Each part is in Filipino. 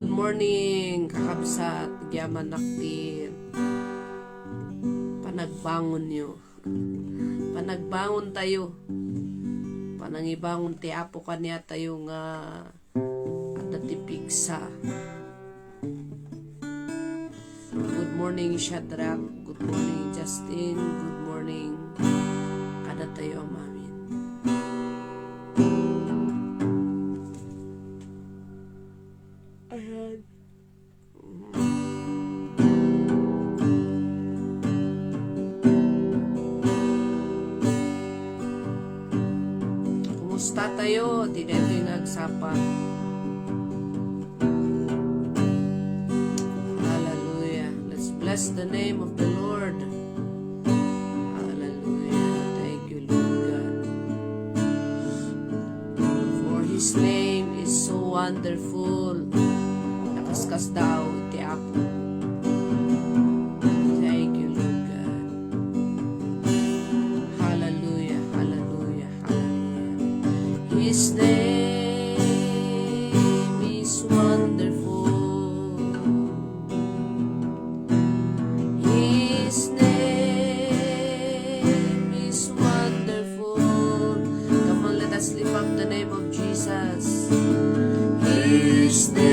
Good morning, kakabsat, gyaman naktin. Panagbangon nyo. Panagbangon tayo. Panangibangon ti apo kanya tayo nga adatipigsa. Good morning, Shadrach. Good morning, Justin. Good morning, kada tayo amamin. Ayan. Kumusta tayo? Di na ito yung nagsapan. Hallelujah. Let's bless the name of the Lord. Hallelujah. Thank you, Lord God. For His name is so wonderful. Nakaskas daw iti ako. Thank you, Lord God. Hallelujah, hallelujah, hallelujah. His name is wonderful. His name is wonderful. Come on, let us lift up the name of Jesus. His name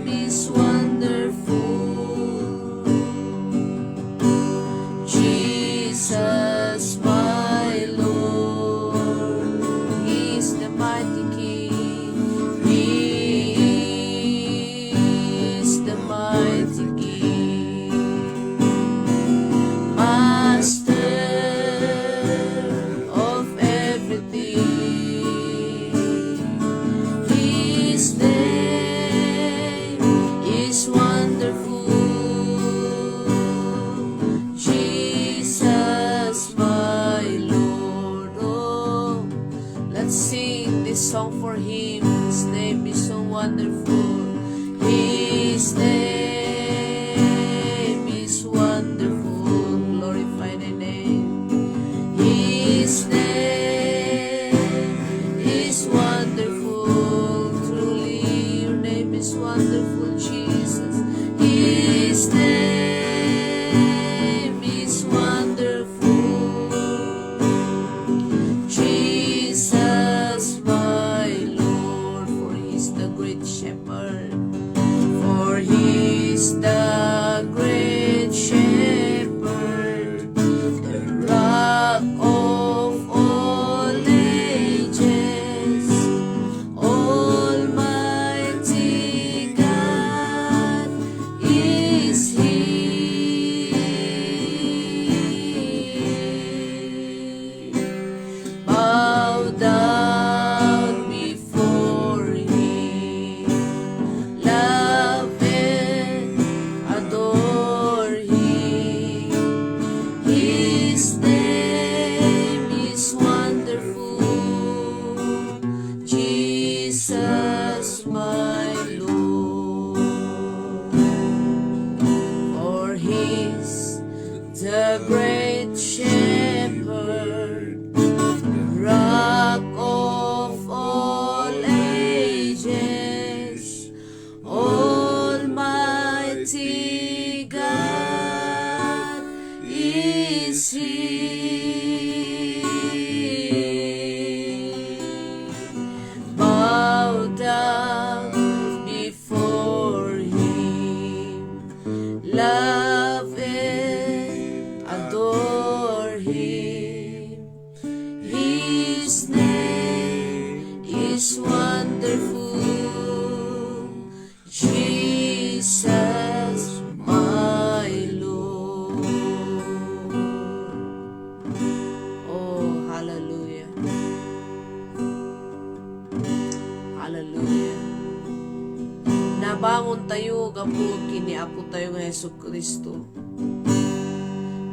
is wonderful. Jesus, my Lord, He is the mighty King. He is the mighty King. Master of everything. His name is wonderful. Jesus, my Lord. Oh, let's sing this song for Him. His name is so wonderful. His name is wonderful. Glorify the name. His name is wonderful. Truly, your name is wonderful, Jesus. His name is wonderful. Jesus, my Lord, for He is the great shepherd. For He is the great shepherd, the rock of all ages, Almighty God is He. Bow down before Him, love and adore Him. His name is wonderful. Jesus, my Lord. For He is the great shepherd, rock of all ages, Almighty God is He. Bow down before Him, love and adore Him. His name is wonderful. Jesus, my Lord. Oh, hallelujah. Hallelujah. Nabangon tayo, gapu kiniapo tayo ng Yesu Kristo.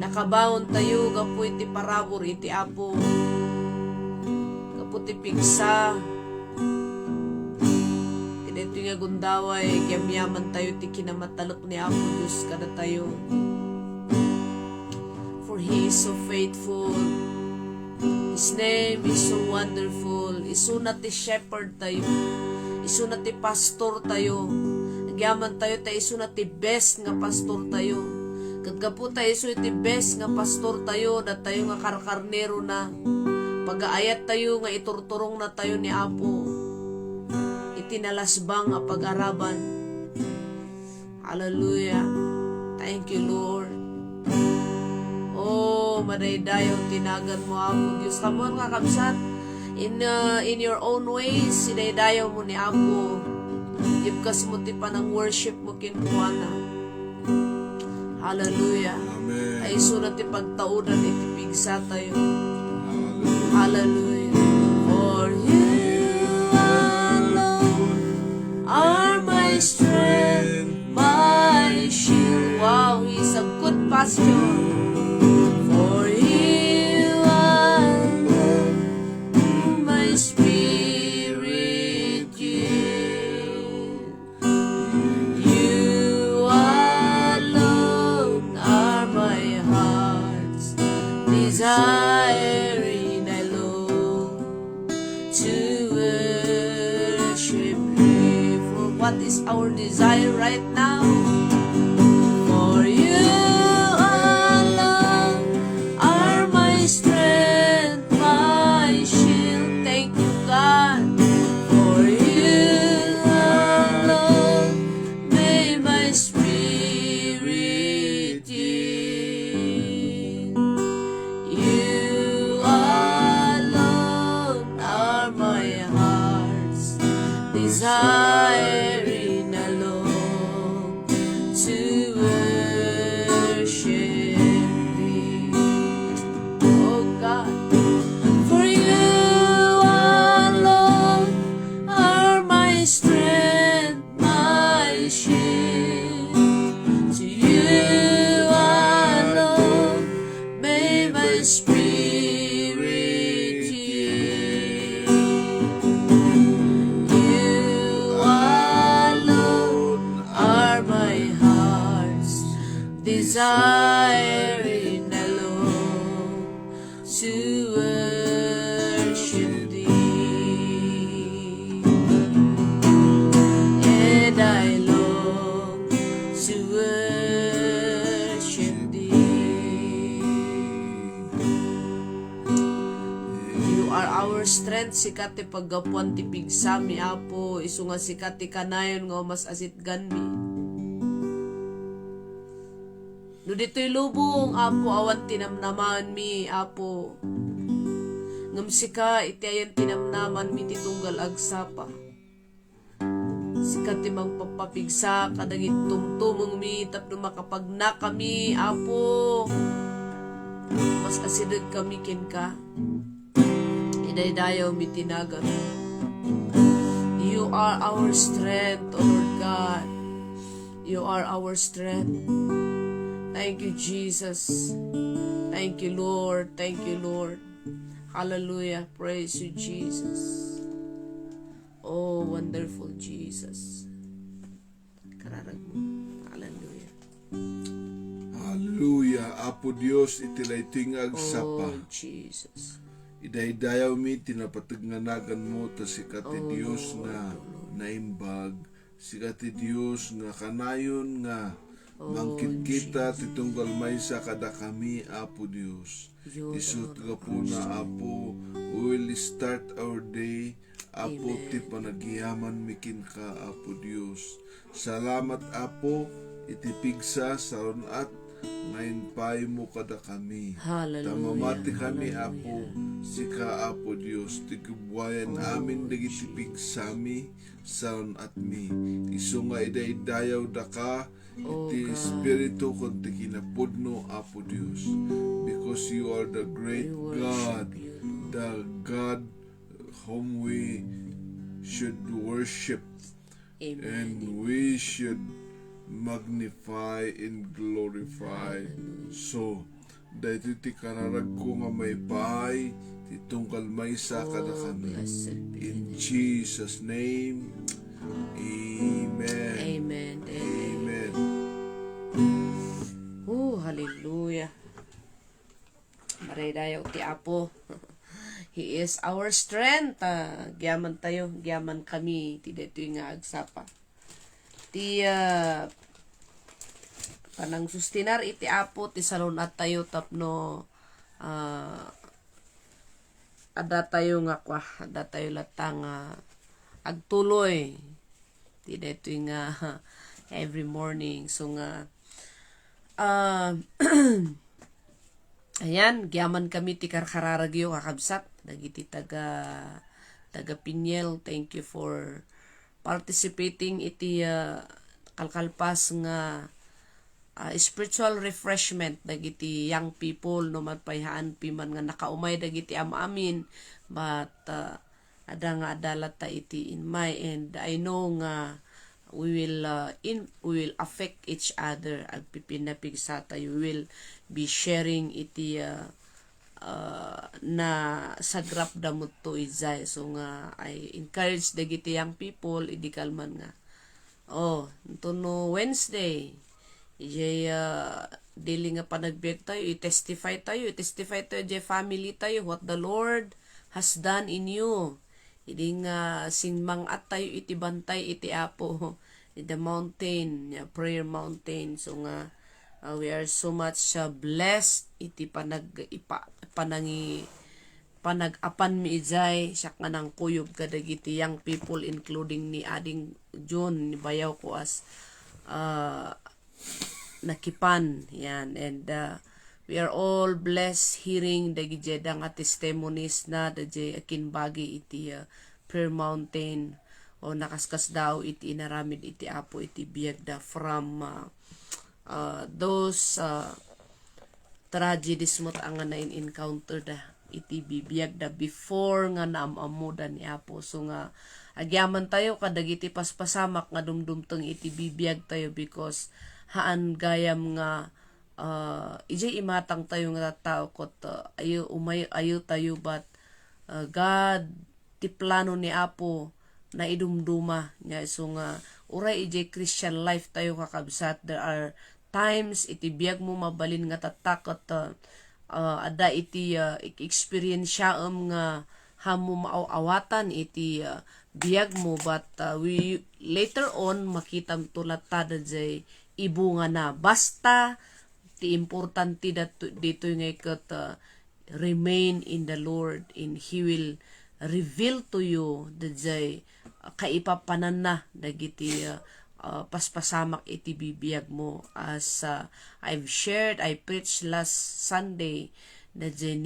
Nakabangon tayo, gapu iti parabor iti apo. Gapu ti pigsa. Ito nga gundaway, kiyamyaman tayo ti kinamatalok ni Apo Diyos kada tayo. For He is so faithful. His name is so wonderful. Isunat ti shepherd tayo. Isu na ti pastor tayo. Nagyaman tayo tayo isu na ti best nga pastor tayo. Kagkapo tayo isu ti best nga pastor tayo na tayo nga karkarnero na. Pag-aayat tayo nga iturturong na tayo ni Apo. Itinalasbang nga pag-araban. Hallelujah. Thank you, Lord. Oh, madaydayaw tinagan mo Apo Diyos. Come on nga kabsat. In your own ways, sinaydayaw mo ni Apo. Ipkas mo ti pa ng worship mo kinkuana. Hallelujah. Amen. Ay sunat ti pagtaudan itipigsa tayo. Hallelujah. For you alone are my strength, my shield. Wow, He's a good pastor. For you alone my spirit yield. You alone are my heart's desiring. I long to worship You. For what is our desire right now? For You alone are my strength, my shield. Thank You, God. For You alone may my spirit yield. You alone are my heart's desiring. I long to worship Thee. Oh God, for You alone are my strength, my shield. To You alone may my spirit yield. You alone are my heart's desiring. I long to worship Thee. And I long to worship Thee. You are our strength, sikat ti paggapuan ti pigsami Apo. Isu nga sikat ti kanayon nga mas asit ganmi. No dito'y lubong, Apo, awan tinamnaman mi, Apo. Ngamsika, iti ayan tinamnaman mi titunggal agsapa. Sikat ti magpapapigsa, kadagit tumtumong mi, tapno makapagna kami, Apo. Mas asidod kami kin ka. Idaydayaw mi tinagan. You are our strength, O Lord God. You are our strength. Thank You, Jesus. Thank You, Lord. Thank You, Lord. Hallelujah. Praise You, Jesus. Oh, wonderful Jesus. Kararag mo. Hallelujah. Hallelujah. Apo Dios itilay tingag Oh, sapa. Jesus. Idaydayaw mi tinapatagnganagan mo ta sikati Dios Lord, nga Lord. naimbag. Sikati Dios nga kanayon nga mangkit kita Jesus. titunggal maysa kada kami Apo Dios. Yo, Isut Lord. nga po na Apo, we will start our day Apo Amen. ti panagyaman mikin ka Apo Dios. Salamat Apo itipigsa sa runat ngayon pay mo kada kami. Hallelujah. Tamamati kami Hallelujah. Apo, sika Apo Dios, tigubwayan amin dagitipig sami saon at mi. Isu nga idaydayaw da ka, iti God. espiritu kon ti kinapudno Apo Dios. Because you are the great We God, worship You, Lord. the God whom we should worship Amen. and we should magnify and glorify. So, dahil ti kararag ko nga may pahay, titungkal may sa kada kami. Blessed be In Jesus' name, Amen. Amen. Amen. Amen. Oh, hallelujah. Maray dayaw ti Apo. He is our strength. Gyaman tayo, gyaman kami. Ti dito nga agsapa. Ti panang sustinar iti apo ti salon at tayo tapno ada tayo nga kwa, ada tayo latang agtuloy. Ti dito nga every morning. So nga ayan, gyaman kami ti karkararagyo kakabsat. Dagiti taga Pinyel, thank you for participating iti kalkalpas nga spiritual refreshment dagiti young people no matpayhaan piman nga nakaumay dagiti amin but ada nga adalat ta iti in my end. I know nga we will affect each other agpipinapig sa tayo. We will be sharing iti na sagrap damot to izay. So nga I encourage dagiti young people idikal man nga ito no Wednesday ijay daily nga panagbiag tayo, i-testify tayo ijay family tayo what the Lord has done in you. Hindi nga sinmang at tayo iti bantay iti apo in the mountain, prayer mountain. So nga we are so much blessed iti panag-apan mi ijay siya nga nang kuyog kadagiti young people including ni Ading John ni bayaw ko as nakipan yan. And we are all blessed hearing dagiti nga testimonies na dagiti akinbagi iti prayer mountain o nakaskas daw iti inaramid iti apo iti biyagda from those tragedies mo't ang na encounter da iti bibiyagda before nga naamamuda ni apo. So nga agyaman tayo kadagiti paspasamak nga dumdumteng iti bibiyag tayo because haan gayam nga ijay imatang tayo nga tao kot ayo tayo but God ti plano ni apo na idumduma niya. So nga uray ijay Christian life tayo kakabsat. There are times iti biyag mo mabalin nga tatakot ada iti experience nga hamo maawatan iti biyag mo but we later on makitam tulat tada jay ibunga na basta ti importante dito nga ikat remain in the Lord and He will reveal to you the jay kaipapanan na dagiti paspasamak iti bibiyag mo as I preached last Sunday na jay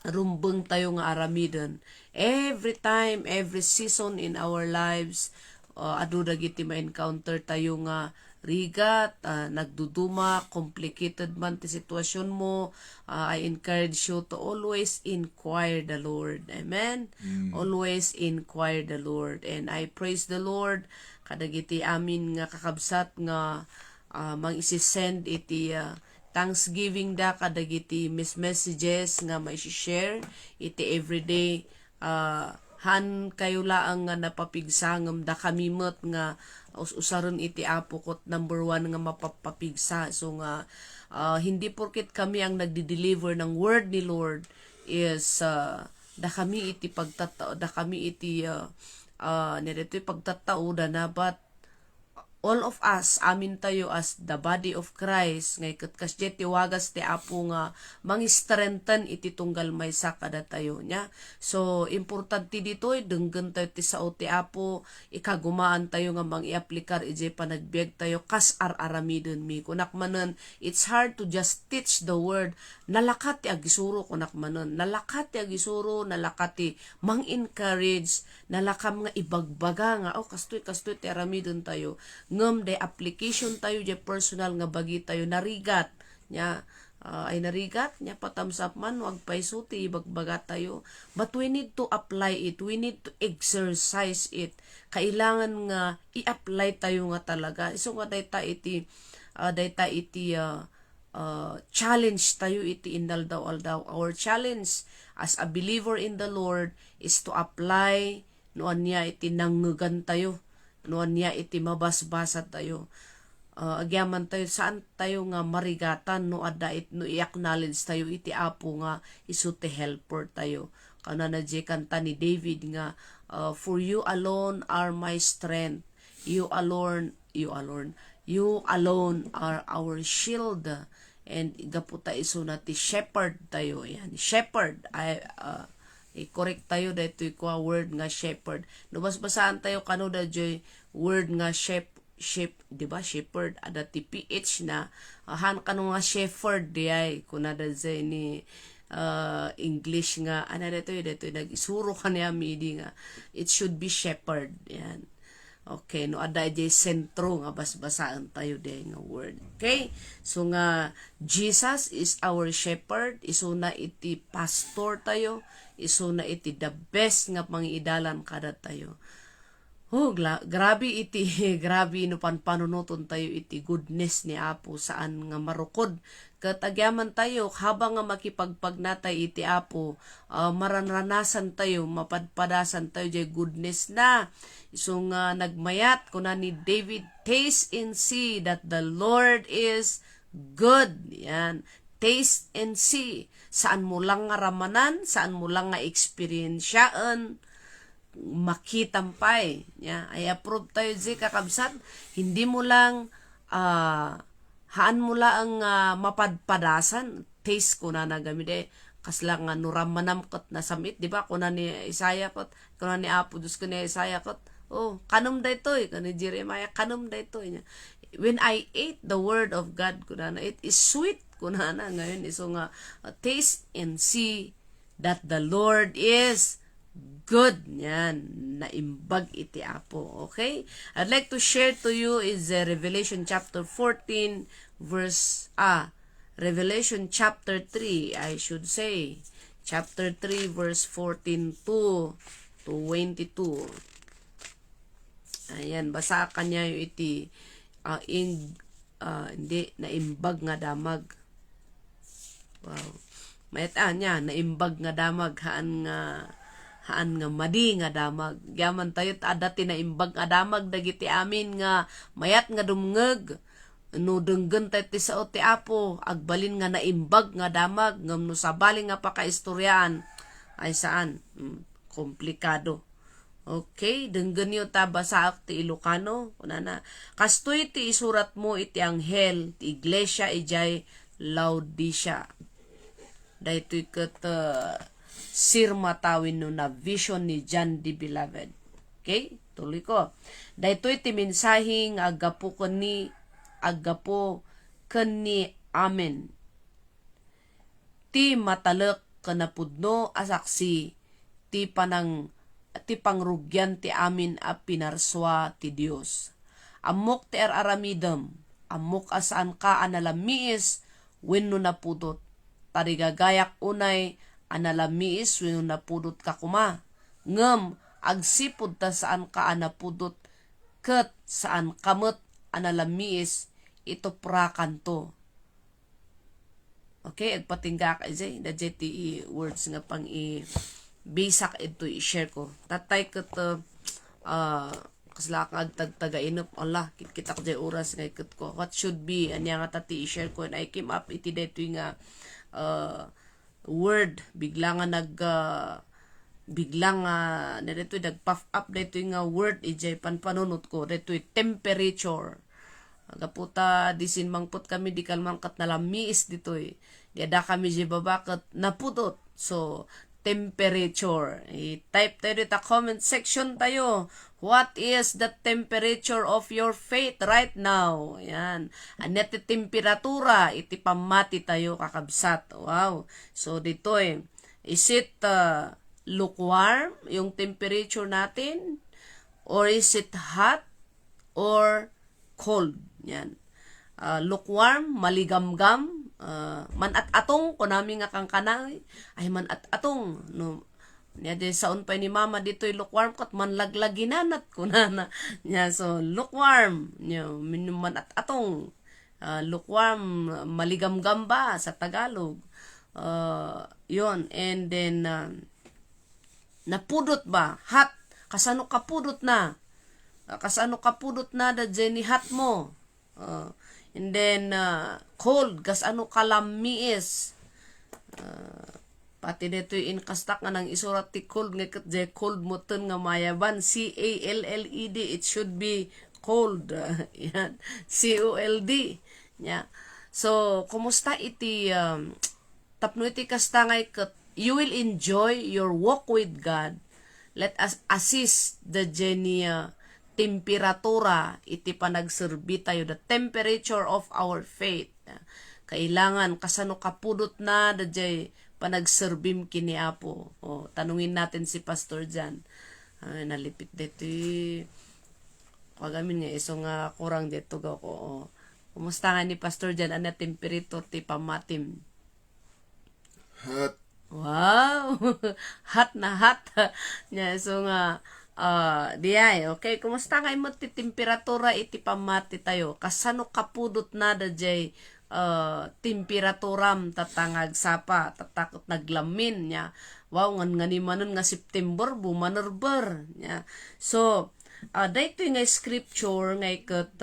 rumbeng tayo nga aramidon every time, every season in our lives. Adu dagiti ma-encounter tayo nga rigat, nagduduma, complicated man ti sitwasyon mo. I encourage you to always inquire the Lord. Amen? Always inquire the Lord. And I praise the Lord kadagiti amin nga kakabsat nga mang isi-send iti Thanksgiving da kadagiti messages nga mai-share iti everyday han kayo laang nga napapigsangam da kami met nga usaron iti apo kot number 1 nga mapapapigsa. So nga hindi porket kami ang nagdi-deliver ng word ni Lord is da kami iti pagtatao da kami iti nito pagtatao da na but all of us, amin tayo as the body of Christ, ngay kasjet ti wagas ti apo nga mangi-strengthen iti tunggal maysa kada tayo niya. So, importante dito, denggan tayo ti sao ti apo, ikagumaan tayo nga mang-i-aplikar iti panagbiag tayo, kas ar-aramidon mi. Kunak manen, it's hard to just teach the word, nalakat ti agisuro kunak manen, nalakat ti agisuro, nalakat ti mang-encourage, nalakam nga ibagbaga nga, kastoy ti aramidon tayo, ngem de application tayo je personal nga bagi tayo narigat nya ay narigat nya patamsap man wag paisuti ibagbaga tayo but we need to apply it, we need to exercise it. Kailangan nga i-apply tayo nga talaga. So nga dayta iti challenge tayo iti indaldaw-aldaw. Our challenge as a believer in the Lord is to apply noan niya iti nangugan tayo, noan niya iti mabasbasa tayo. agyaman tayo saan tayo nga marigatan no adda no i-acknowledge tayo iti Apo nga isu ti helper tayo. Kana na je kanta ni David nga for you alone are my strength. You alone are our shield. And gaputa iso na ti shepherd tayo. Yan, shepherd. I-correct tayo dahito yung word nga shepherd. Nubas-basaan tayo kano da joy word nga di ba shepherd ada ti PH na han kano nga shepherd diay kunada zay ni English nga dito nag-isuro kaniya midi nga it should be shepherd. Yan. Okay, no ada jay sentro nga basbasaan tayo day nga word. Okay? So nga Jesus is our shepherd, iso na iti pastor tayo, iso na iti the best nga pangiidalan kada tayo. Grabe no panunuton tayo iti goodness ni Apo saan nga marukod. Katagyaman tayo habang nga makipagpagnatay iti Apo, maranranasan tayo, mapadpadasan tayo jay goodness na. So nga nagmayat kuna ni David, taste and see that the Lord is good. Yan. Taste and see. Saan mo lang nga ramanan, saan mo lang nga experiensyaan, makitampay. Yeah, I approve tayo di kakabsat. Hindi mo lang haan mo lang mapadpadasan. Taste ko na nagamit kasla nga nuramanam kot na samit, di ba? Kuna ni Isaiah kot, kuna ni Apo dus ko ni Isaiah kot. Oh, kanum daytoy kani Jeremiah kanum daytoy niya. When I ate the word of God, kuna na it is sweet kuna na ngayon iso nga taste and see that the Lord is good. Yan, naimbag iti Apo. Okay? I'd like to share to you is Revelation chapter 14 verse Revelation chapter 3, I should say. Chapter 3 verse 14 to 22. Ayan, basa kanya yung iti hindi naimbag nga damag. Wow. Mayta niya naimbag nga damag haan nga madi nga damag. Yaman tayo adati na imbag nga damag dagiti amin nga mayat nga dumngeg. No denggen tayo ti sao ti Apo agbalin nga naimbag nga damag ngam no sabali nga pakaistoryaan ay saan? Komplikado. Okay, denggen niyo ta basaak ti Ilocano. Kunana, kastoy ti isurat mo iti anghel ti iglesia ijay Laodicea. Daytoy ket sirma tawin no na vision ni John the Beloved. Okay? Tuloy ko. Daytoy ti mensaheng agapo kani amen. Ti matalek kanapudno asaksi ti pangrugyan ti amin a pinarswa ti Dios. Amok ti aramidem, amok asaan ka analamiis wenno napudot. Tarigagayak unay analamiis wenno napudot ka kuma. Ngem agsipud ta saan ka anapudot ket saan kamet analamiis ito prakanto. Okay, agpatingga ka jay da ti words nga pang bisak ito i-share ko. Tatay ket kasla kang agtagtagainop Allah kita jay oras nga iket ko. What should be anya nga tati i-share ko and I came up iti daytoy nga word bigla nga narito nag-puff up daytoy nga word ijay panpanunot ko daytoy temperature. Agaputa disin mangput kami di kalmangkat na lamiis ditoy. Diada kami di babakat napudot. So temperature. I-type tayo dito comment section tayo. What is the temperature of your faith right now? Yan. Anete temperatura iti pamati tayo kakabsat. Wow. So dito is it lukewarm yung temperature natin? Or is it hot? Or cold? Yan. Lukewarm, maligamgam, man-at-atong, kunami nga kang kanay, ay man-at-atong, no, niya de saon pa ni mama dito'y lukewarm kat manlaglaginanat kunana niya, so lukewarm, niya, man-at-atong, lukewarm, maligamgam ba sa Tagalog, yon, and then, napudot ba, hot, kasano kapudot na da Jenny hat mo. And then, cold, kas ano kalamiis. Pati dito yung inkastak nga nang isurat ti cold, nga kat jay cold mo ton nga mayaban, C-A-L-L-E-D, it should be cold. Yan, C-O-L-D. Yeah. So, kumusta iti, tapno iti kasta ngay kat, you will enjoy your walk with God. Let us assist the genia temperatura iti panagserbi tayo, the temperature of our faith. Kailangan kasano kapudot na dajay panagserbim kini Apo. O, tanungin natin si Pastor Jan. Ay, nalipit dito. Kagamin nga iso nga kurang dito ko. O, kumusta nga ni Pastor Jan? Ano temperature ti pamatim? Hot. Wow! Hot na hot. Nya, so nga, diay, okay? Kumusta nga mo ti temperatura iti pamati tayo? Kasano kapudot na dajay temperaturam tatangag sapa, tatakot naglamin niya. Wow, nga ni manon nga September, bumanerber niya. So, dahito nga scripture nga ikat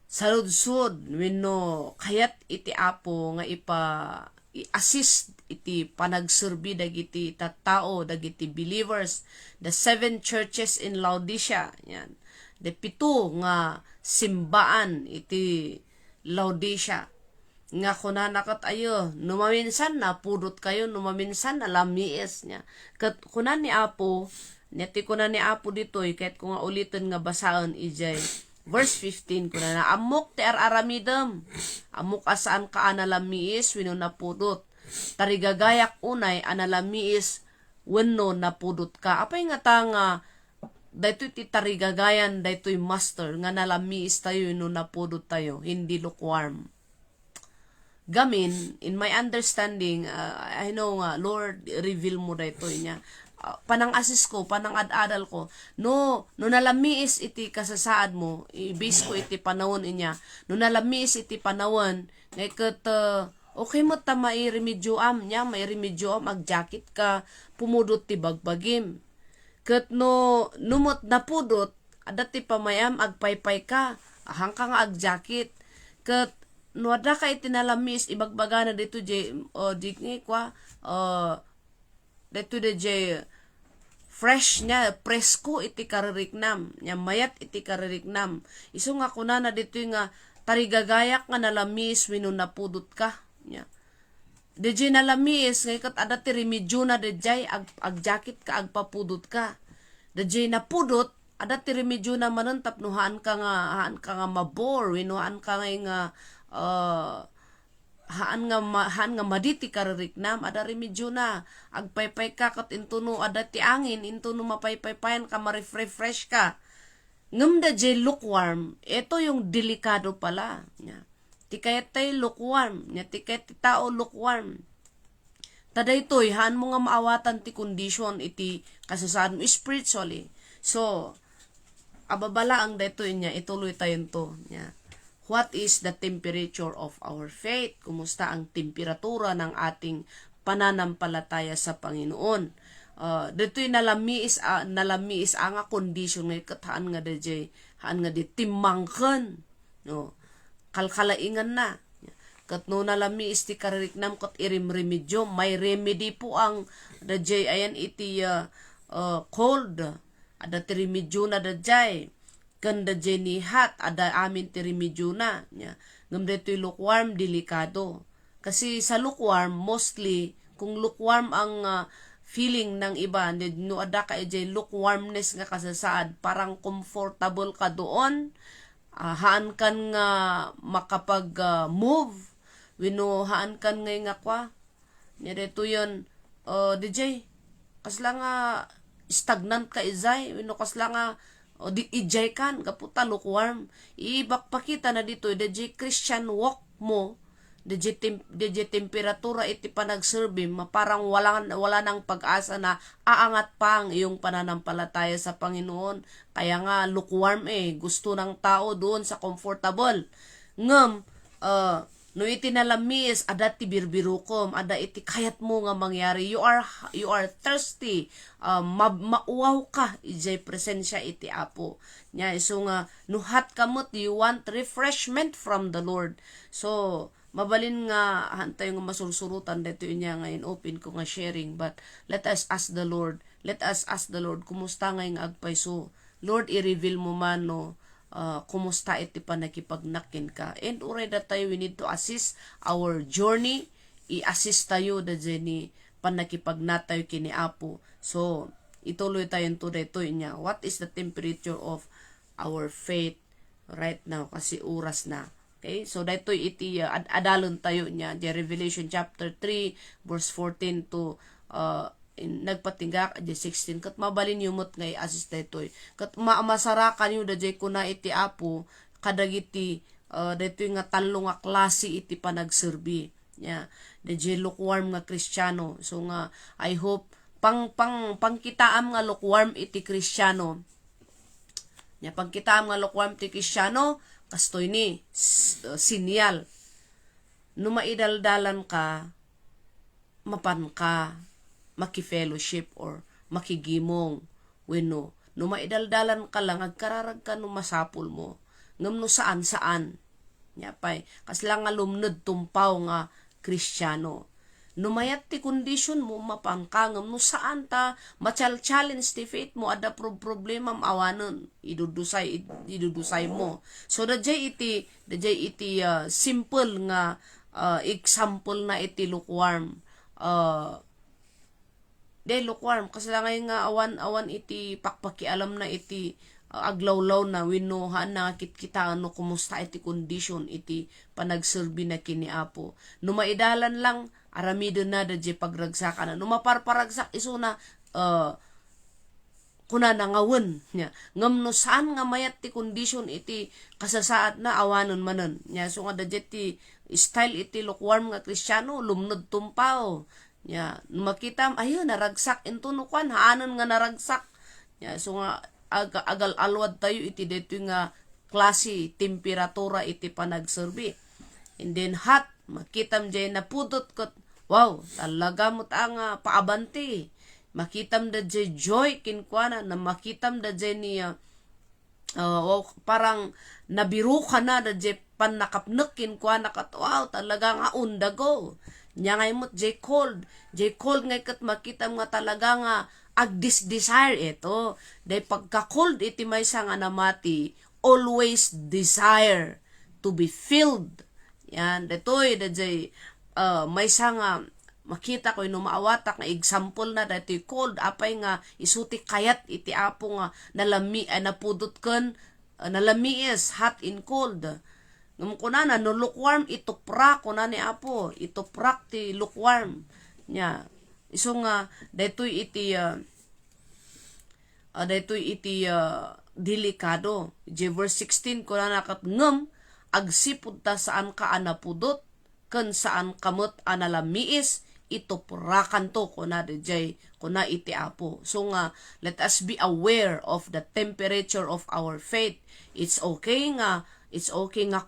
saludsud, wino kayat iti Apo nga i-assist iti panagserbi dagiti tattao, dagiti believers, the 7 churches in Laodicea. Yan. The 7 nga simbaan iti Laodicea. Nga kunanakat ayo, numaminsan na pudot kayo, numaminsan na lamiis niya. Kat kunan ni Apo, neti kunan ni Apo ditoy, kahit kung nga ulitin nga basaan ijay, verse 15, kunan na, amok ti aramidem, amok asaan ka analamiis, wino na pudot. Tarigagayak unay, analamiis, wino na pudot ka. Apay nga ta nga, dahito iti tarigagayan, dahito yung master, nga nalamiis tayo, wino na pudot tayo, hindi lukewarm. Gamin, in my understanding, I know nga, Lord, reveal mo dahito niya. Panang assist ko, panang ad-adal ko, no nalamiis iti kasasaad mo, i-base ko iti panawon inya, no nalamiis iti panawon, ngayon okay mo ta mairemedyoam niya, mairemedyoam, agjakit ka, pumudot ti bagbagim. Kat no, numot na pudot, adat ti pamayam, agpaypay ka, ahang ka nga agjakit. Kat no ada ka iti nalamis, ibagbaga na dito jay, di kwa, dito de jay, fresh niya, presko iti kaririknam, niya mayat iti kaririknam. Iso nga kuna na dito nga, tarigagayak nga nalamis, wino napudot ka. Niya. Dejay nalamis, ngay kat ada ti remedyo na dejay, agjakit ka, agpapudot ka. Dejay napudot, ada ti remedyo na manon, tapnuhaan ka nga mabor, winuhaan ka nga haan nga maditi kaririknam, ada remedyo na, agpaypay ka, kat intuno, ada ti angin, intuno mapaypaypayan ka, ma-refresh ka. Ngam da jay lukewarm, ito yung delikado pala. Nya. Ti kayat tayo lukewarm, nya ti kayat ti tao lukewarm. Tada ito'y, haan mo nga maawatan ti condition, iti kasasaan mo spiritually. So, ababala ang dito niya, ituloy tayo to. Nya. What is the temperature of our faith? Kumusta ang temperatura ng ating pananampalataya sa Panginoon? Dito'y nalamiis ang condition ng kataan nga dajay, haan nga di timangken, no? Kalkalaingan na. Kat no nalamiis ti kaririknam kat irimremedyo, may remedy po ang dajay, ayan iti cold, ada ti remedyo na dajay. Ganda Jenny hat, ada amin ti remedyo na. Ngam dito'y lukewarm, delikado. Kasi sa lukewarm, mostly, kung lukewarm ang feeling ng iba, no ada ka ejay lukewarmness nga kasasaad, parang comfortable ka doon, haan kan nga makapag-move, wino haan kan nga kwa, niya dito yun, DJ, kasla nga stagnant ka ijay, wino kasla nga, o di ijay kan, kaputa lukewarm. Ibak pa kita na dito, DJ Christian walk mo, DJ temperatura iti panagserbi, parang wala nang pag-asa na aangat pang iyong pananampalataya sa Panginoon. Kaya nga lukewarm gusto ng tao doon sa comfortable. Ngam, No iti nalamis, ada ti birbirukom, ada iti kayat mo nga mangyari. You are thirsty. Mauwaw ka, ijay presensya iti Apo. Nya, so nga, nuhat kamot, you want refreshment from the Lord. So, mabalin nga, hantay nga masursurutan, dito niya ngayon, open ko nga sharing, but let us ask the Lord. Let us ask the Lord, kumusta nga yung agpayso? Lord, i-reveal mo man, no, kumusta iti panakipagnakin ka. And already tayo, we need to assist our journey. I-assist tayo da ni panakipagnatayo kini Apo. So, ituloy tayo dito niya. What is the temperature of our faith right now? Kasi oras na. Okay? So, dito iti adalon tayo niya. The Revelation chapter 3, verse 14 to nagpatinggak di 16 kat mabalin yumot ngay assist daytoy kat masarakan yu da jay kuna iti Apo kadagiti daytoy nga tallo nga klase iti panagserbi nya da jay lukewarm nga Kristiyano. So nga I hope pangkitaam nga lukewarm iti Kristiyano nya pangkitaam nga lukewarm iti Kristiyano kastoy ni sinyal no maidaldalan ka mapan ka maki-fellowship or makigimong wenno no maidaldalan ka lang agkararag ka no masapul mo ngem no saan yapay kaslang nga lumnod tumpaw nga Kristiyano no mayat ti condition mo mapangkangem no saan ta challenge ti faith mo ada problema maawanon idudusay mo. So dajay iti simple nga example na iti lukewarm lukewarm kasi lang ngayon nga awan iti pakpakialam na iti aglawlaw na winuhan na kita no kumusta iti condition iti panagserbi na kini Apo. No maidalan lang aramido na da di pagragsakan na. No maparparagsak iso na kuna nangawen nya. Ngam no saan nga mayat ti condition iti kasasaad na awanon manon. Nya so nga da ti style iti lukewarm nga Kristiyano lumnod tumpaw. Ya, makita ayun naragsak into no kwan haanon nga naragsak. Ya, so nga agal alwad tayo iti dito nga klase temperatura iti panagserbi. And then hot makitam jay napudot kat wow talaga mo ta nga paabanti. Makitam da jay joy kinkwana na makitam da jay niya parang nabiru ka na da jay panakapnek kinkwana kat wow talaga nga undago. Nya ngay mo't J. cold ngay kat makita nga talaga nga agdis-desire ito. Day pagka-cold iti may nga namati, always desire to be filled. Yan, detoy dajay may nga makita ko no maawatak nga example na detoy cold apay nga isuti kayat iti Apo nga nalami napudot ken nalami is hot in cold. Ngam kunana no lukewarm ituprak kunani Apo ituprak ti lukewarm nya iso nga daytoy iti delikado. Verse 16 kunana kat ngem agsipud ta saan ka anapudot ken saan kamot analamiis ituprakan to kuna iti Apo. So nga let us be aware of the temperature of our faith. It's okay nga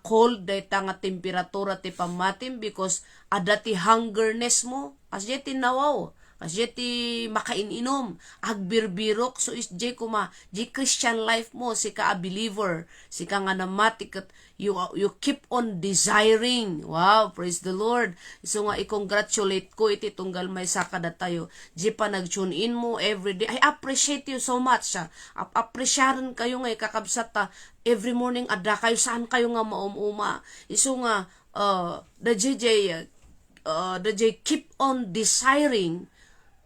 cold dayta nga temperatura ti pamatim because ada ti hungerness mo asya ti nawaw asya ti makaininom agbirbirok so is jay kuma jay Christian life mo sika a believer sika nga namati kat you keep on desiring. Wow, praise the Lord. So nga i-congratulate ko iti tunggal may sakada tayo jay pa nag-tune in mo everyday. I appreciate you so much. Appreciaran kayo nga kakabsat ta every morning ada kayo saan kayo nga maumuma. Iso nga the keep on desiring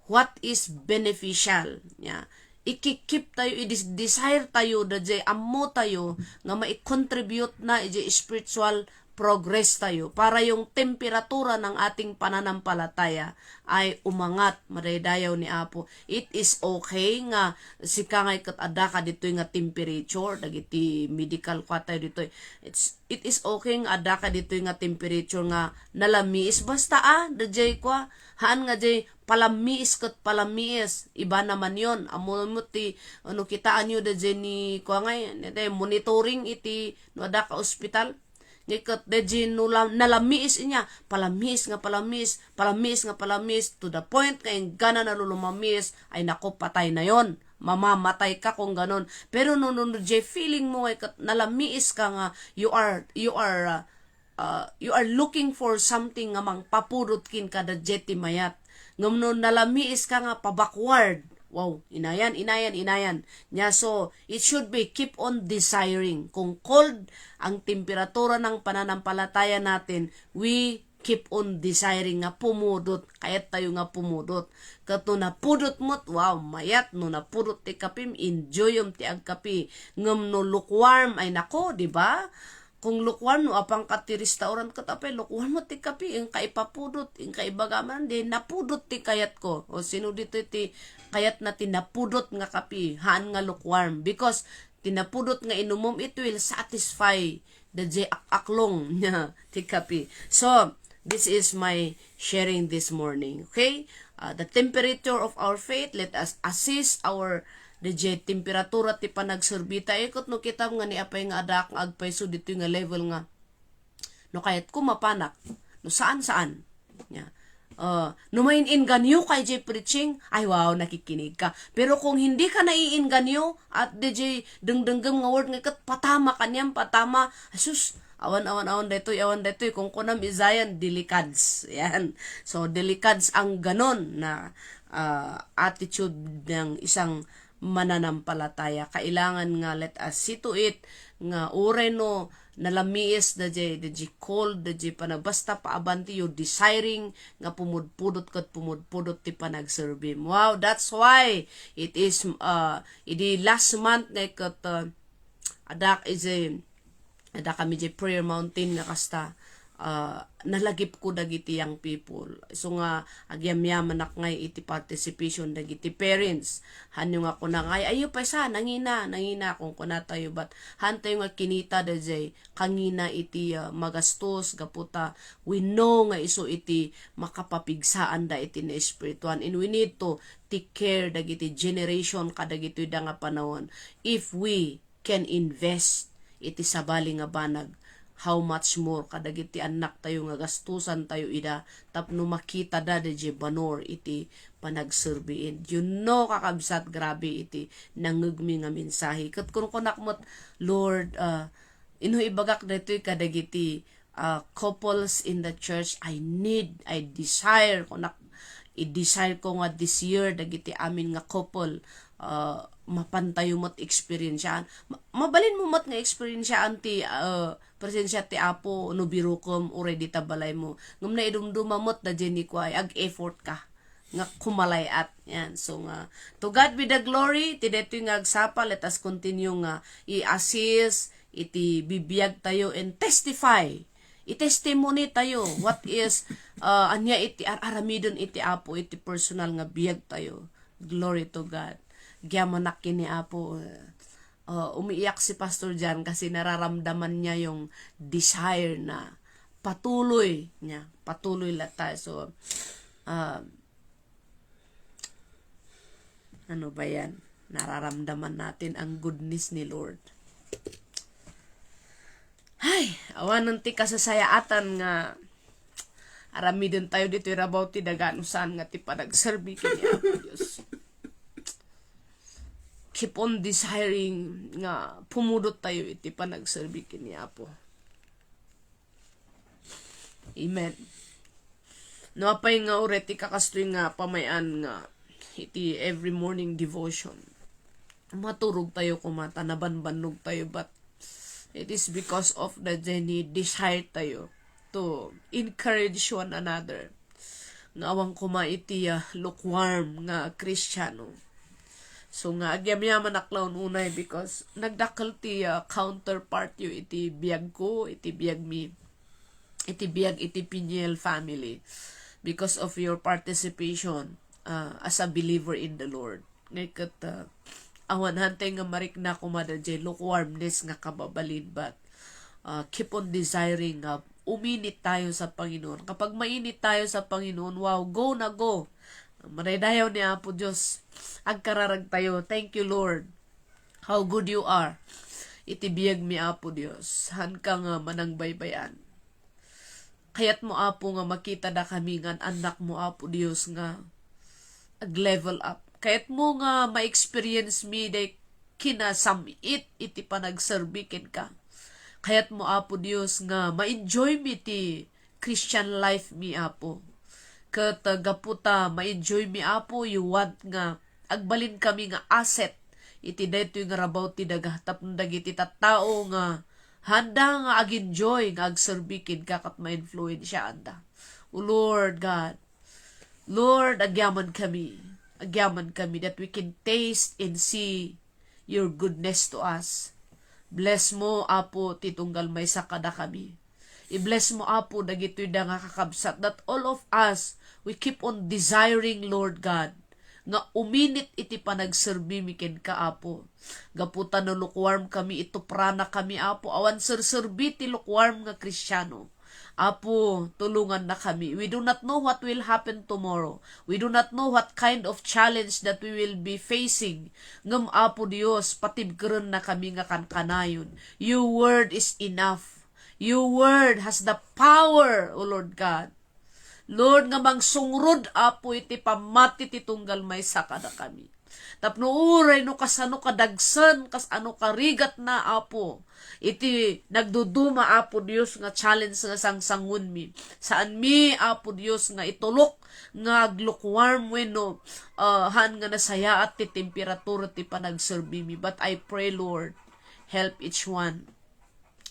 what is beneficial. Yeah. Ikikip tayo, i-desire tayo, dajay amo tayo nga ma-contribute na spiritual progress tayo para yung temperatura ng ating pananampalataya ay umangat madaydayaw ni Apo. It is okay nga sika nga kat ada ka dito nga temperature dagiti medical kwa tayo dito. It is okay nga ada ka dito nga temperature nga nalamiis basta dajay kwa haan nga jay palamiis kat palamiis iba naman yon amo mo ti ano kitaan nyo dajay ni kwa nga monitoring iti no ada ka ospital Ikat deji nalamis inya, palamis nga palamis, to the point kay gana na lulumamis, ay nako patay na yon. Mamamatay ka kung ganon. Pero no feeling mo ay nalamiis ka nga, you are looking for something nga mang papudot kin kada jeti mayat. Ngam no nalamiis ka nga pa-backward. Wow, inayan. Nya so, it should be keep on desiring. Kung cold ang temperatura ng pananampalataya natin, we keep on desiring nga pumudot. Kayat tayo nga pumudot. Kato na pudot mo't, wow, mayat no na pudot ti kapim, enjoy yung ti agkapi. Ngam no lukewarm, ay nako, di ba? Kung lukewarm no apang kati restaurant ka tapay, lukewarm mo ti kapi, yung kaipapudot, yung kaibagaman, di napudot ti kayat ko. O sino dito ti kayat na tinapudot nga kapi, haan nga lukewarm. Because tinapudot nga inumom, it will satisfy the aklong niya ti kapi. So, this is my sharing this morning. Okay? The temperature of our faith, let us assist our temperatura ti panagserbita. Ikot no kitam nga ni apay nga adak nga agpayso dito nga level nga. No kayat kumapanak. No saan. Yeah. No maininganyo kay J preaching, ay wow, nakikinig ka. Pero kung hindi ka naiinganyo at DJ dengdenggem nga word nga kat patama kanyang patama, asus, awan detoy kung kunam izayan delikads. Yan. So delikads ang ganon na attitude ng isang mananampalataya. Kailangan nga let us see to it nga ure no nalamiis da jay cold da jay panabasta paabanti yung desiring nga pumudpudot ti panagserbim. Wow, that's why it is idi last month nga kat adak kami jay prayer mountain nga kasta nalagip ko dagiti young people. So nga agyam-yaman nak ngay iti participation dagiti parents. Hanyo nga ko na ngay ayo pa sa nangina kung kuna tayo bat hantayo nga kinita dajay kangina iti magastos gaputa we know nga iso iti makapapigsaan da iti na espirituan and we need to take care dagiti generation kadagiti da nga panahon if we can invest iti sabali nga banag. How much more kadagiti anak tayo nga gastusan tayo ida tapno makita da de banor iti panagserbiin. You know kakabsat grabe iti nangugmi nga mensahe. Kat kun konakmot Lord ino ibagak detoy kadagiti couples in the church I desire i-desire ko nga this year dagiti amin nga couple mapantayo mo't experiencean. Mabalin mo mo't nga experiencean ti presensya ti Apo no birukom already tabalay mo. Ngum na idumduma mo't da Jenny ko ay ag-effort ka nga kumalayat. Yan. So nga to God be the glory. Ti deto nga agsapa let us continue nga i-assist iti bibiyag tayo and testify. I-testimony tayo what is anya iti aramidon iti Apo iti personal nga biyag tayo. Glory to God. Gyamanak kini Apo. Umiiyak si Pastor Jan kasi nararamdaman niya yung desire na patuloy lang tayo. So, ano ba yan? Nararamdaman natin ang goodness ni Lord. Ay, awan ng ti kasasayaatan nga arami din tayo dito irabaw ti daganusan nga ti panagserbi kini Apo Diyos. Keep on desiring nga pumudot tayo iti panagserbi kini Apo. Amen. No apay nga ureti kakastoy nga pamayan nga iti every morning devotion. Maturog tayo kumata nabanbanog tayo but it is because of the journey desire tayo to encourage one another. Nga awang kuma iti lukewarm nga Kristiyano. So nga agyam-yaman aklaw unay because nagdakkel ti counterpart yu iti biyag ko, iti biyag mi, iti biyag iti Piniel family because of your participation as a believer in the Lord. Ngayon awan hantay nga marik na kumada jay lukewarmness nga kababalin but keep on desiring uminit tayo sa Panginoon. Kapag mainit tayo sa Panginoon, wow, go na go. Maraydayaw ni Apo Diyos. Agkararag tayo. Thank you, Lord. How good you are. Itibiyag mi Apo Dios, han ka nga manang baybayan. Kayat mo Apo nga makita na kami nga anak mo Apo Dios nga ag-level up. Kayat mo nga ma-experience mi day kinasamit iti panagserbikin ka. Kayat mo Apo Dios nga ma-enjoy mi ti Christian life mi Apo. Kat gaputa ma-enjoy mi Apo, you want nga agbalin kami nga asset iti daytoy nga rabaw ti daghatap ng dagiti tattao nga handa nga ag-enjoy nga agserbikin ka kat ma-influensya anda. O Lord God, Lord, agyaman kami that we can taste and see your goodness to us. Bless mo Apo ti tunggal maysa kada kami. I-bless mo Apo dagitoy da nga kakabsat that all of us we keep on desiring, Lord God, nga uminit iti panagserbi miken ka Apo. Gaputan no lukewarm kami, ito prana kami Apo, awan serserbi ti lukewarm nga Kristiyano. Apo, tulungan na kami. We do not know what will happen tomorrow. We do not know what kind of challenge that we will be facing. Ngam Apo Dios, patibgeren na kami nga kankanayon. Your word is enough. Your word has the power, O Lord God. Lord, nga mangsungrod Apo iti pamati ti tunggal maysa kada kami. Tapno uray no kasano kadagsan, kasano karigat na Apo. Iti nagduduma Apo Dios nga challenge nga sangsangun mi. Saan mi Apo Dios nga itulok nga aglukewarm wenno han nga nasaya at ti temperatura ti panagserbi mi. But I pray Lord, help each one.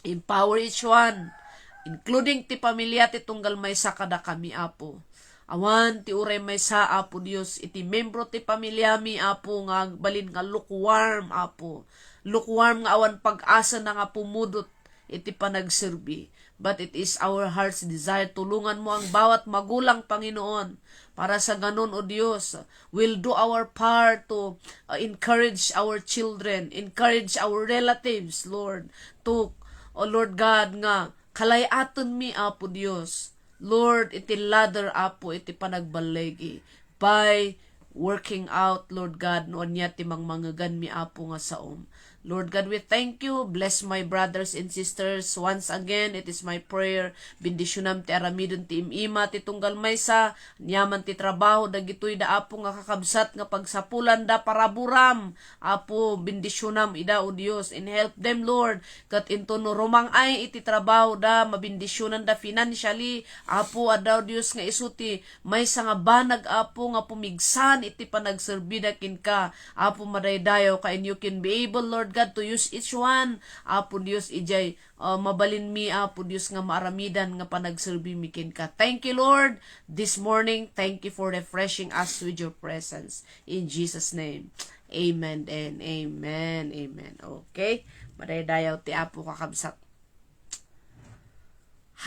Empower each one, including ti pamilya ti tunggal maysa kada kami Apo. Awan ti uray maysa Apo Dios iti membro ti pamilya mi Apo nga balin nga lukewarm Apo. Lukewarm nga awan pag-asa na nga pumudot iti panagserbi. But it is our heart's desire, tulungan mo ang bawat magulang Panginoon para sa ganun o Diyos, we'll do our part to encourage our children, encourage our relatives, Lord, to O Lord God, nga kalayaton mi Apo Dios. Lord, iti ladder Apo, iti panagbalegi. By working out, Lord God, noon niya ti mangmangagan mi Apo nga saom. Lord God, we thank you. Bless my brothers and sisters. Once again, it is my prayer. Bendisyonam ti aramidon ti imima, ti tunggal maysa, nyaman ti trabaho, dagitoy da Apo nga kakabsat nga pagsapulan da paraburam. Apo, bendisyonam ida o Dios, and help them, Lord. Kat into no romang ay iti trabaho da, mabindisyonan da financially. Apo, adaw Dios nga isuti, maysa nga banag Apo nga pumigsan iti panagserbida kin ka. Apo, madaydayo ka, and you can be able, Lord God, to use each one. Apo Dios, ijay mabalin mi Apo Dios nga maaramidan nga panagserbi mikin ka. Thank you Lord this morning. Thank you for refreshing us with your presence. In Jesus name. Amen and amen. Amen. Okay. Madaydayaw ti Apo kakabsat.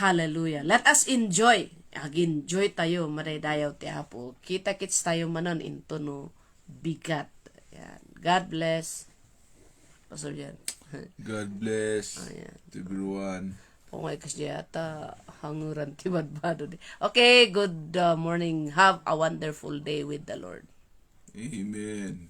Hallelujah. Let us enjoy. Ag-enjoy tayo. Madaydayaw ti Apo. Kita-kits tayo manon into no bigat. Ayan. God bless. Pastor Jan. God bless Ayan. everyone. Okay, kasi yata hanguran ti badbado. Okay, good morning. Have a wonderful day with the Lord. Amen.